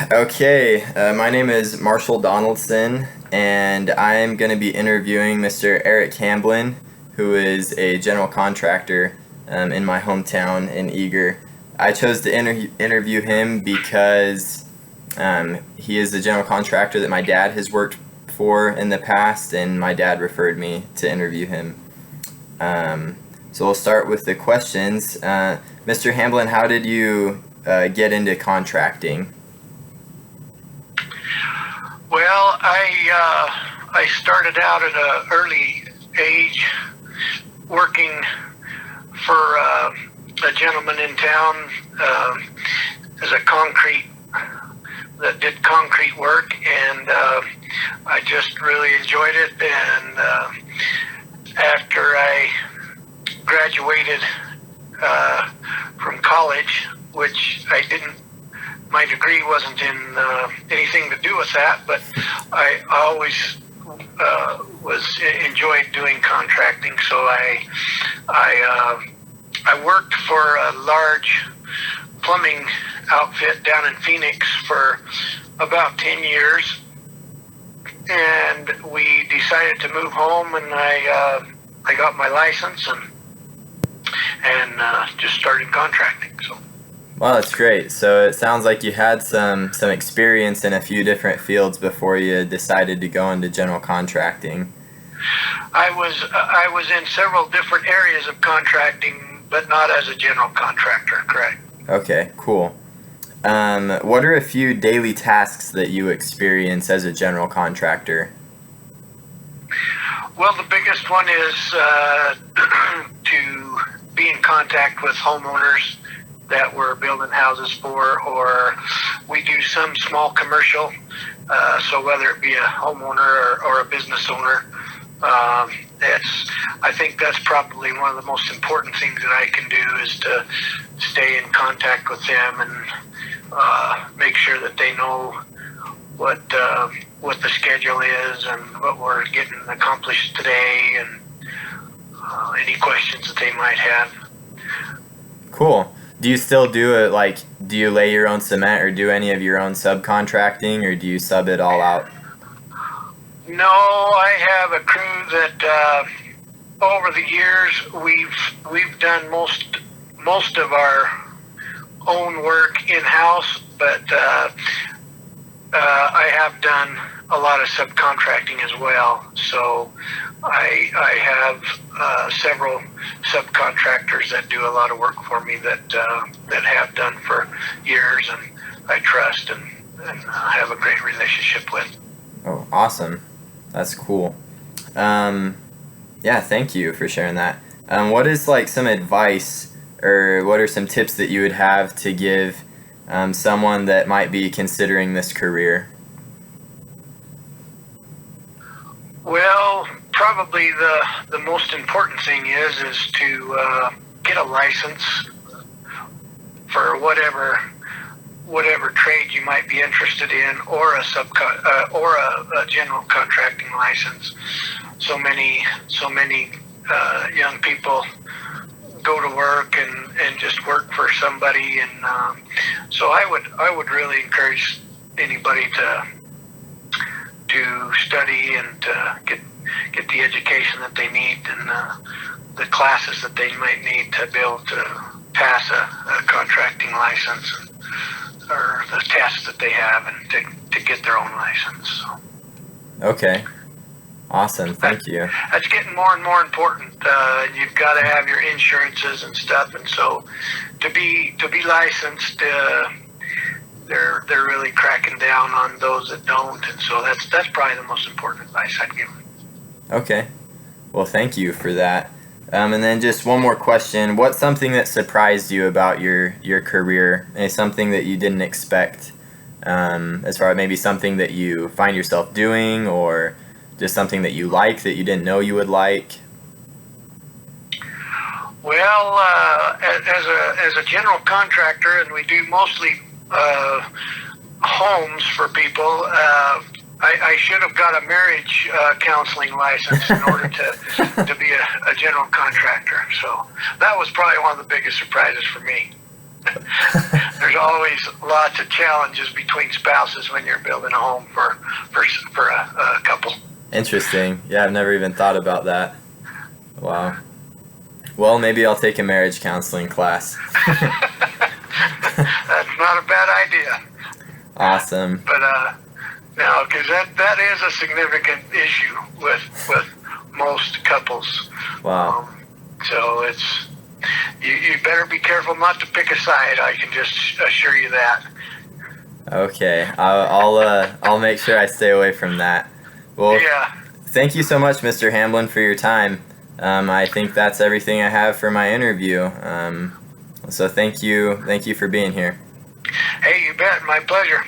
Okay, my name is Marshall Donaldson, and I'm going to be interviewing Mr. Eric Hamblin, who is a general contractor in my hometown in Eager. I chose to interview him because he is the general contractor that my dad has worked for in the past, and my dad referred me to interview him. So we'll start with the questions. Mr. Hamblin, how did you get into contracting? Well, I started out at an early age working for a gentleman in town as a concrete that did concrete work, and I just really enjoyed it. And after I graduated from college, which I didn't. My degree wasn't in anything to do with that, but I always enjoyed doing contracting. So I worked for a large plumbing outfit down in Phoenix for about 10 years, and we decided to move home, and I got my license and just started contracting. So. Wow, that's great. So it sounds like you had some experience in a few different fields before you decided to go into general contracting. I was in several different areas of contracting, but not as a general contractor, correct. Okay, cool. What are a few daily tasks that you experience as a general contractor? Well, the biggest one is to be in contact with homeowners that we're building houses for, or we do some small commercial, so whether it be a homeowner or a business owner, I think that's probably one of the most important things that I can do, is to stay in contact with them and make sure that they know what the schedule is and what we're getting accomplished today, and any questions that they might have. Cool. Do you still do it, do you lay your own cement or do any of your own subcontracting, or do you sub it all out? No, I have a crew that over the years we've done most of our own work in-house, but I have done a lot of subcontracting as well. So I have several subcontractors that do a lot of work for me that have done for years, and I trust and have a great relationship with. Oh, awesome. That's cool. Yeah, thank you for sharing that. What is some advice, or what are some tips that you would have to give someone that might be considering this career? Well, probably the most important thing is to get a license for whatever trade you might be interested in, or a general contracting license. So many young people go to work and just work for somebody, and so I would really encourage anybody to study and get the education that they need, and the classes that they might need to be able to pass a contracting license, or the tests that they have, and to get their own license. So. Okay. Awesome. Thank you. That's getting more and more important. You've got to have your insurances and stuff, and so to be licensed, they're really cracking down on those that don't, and so that's probably the most important advice I'd give them. Okay. Well, thank you for that. And then just one more question. What's something that surprised you about your career? And something that you didn't expect, as far as maybe something that you find yourself doing, or just something that you like that you didn't know you would like? Well, as a general contractor, and we do mostly homes for people, I should have got a marriage counseling license in order to be a general contractor. So that was probably one of the biggest surprises for me. There's always lots of challenges between spouses when you're building a home for a couple. Interesting. Yeah, I've never even thought about that. Wow. Well, maybe I'll take a marriage counseling class. That's not a bad idea. Awesome. But no, because that is a significant issue with most couples. Wow. So it's you better be careful not to pick a side. I can just assure you that. Okay. I'll make sure I stay away from that. Well, Yeah. thank you so much, Mr. Hamblin, for your time. I think that's everything I have for my interview. So thank you for being here. Hey, you bet. My pleasure.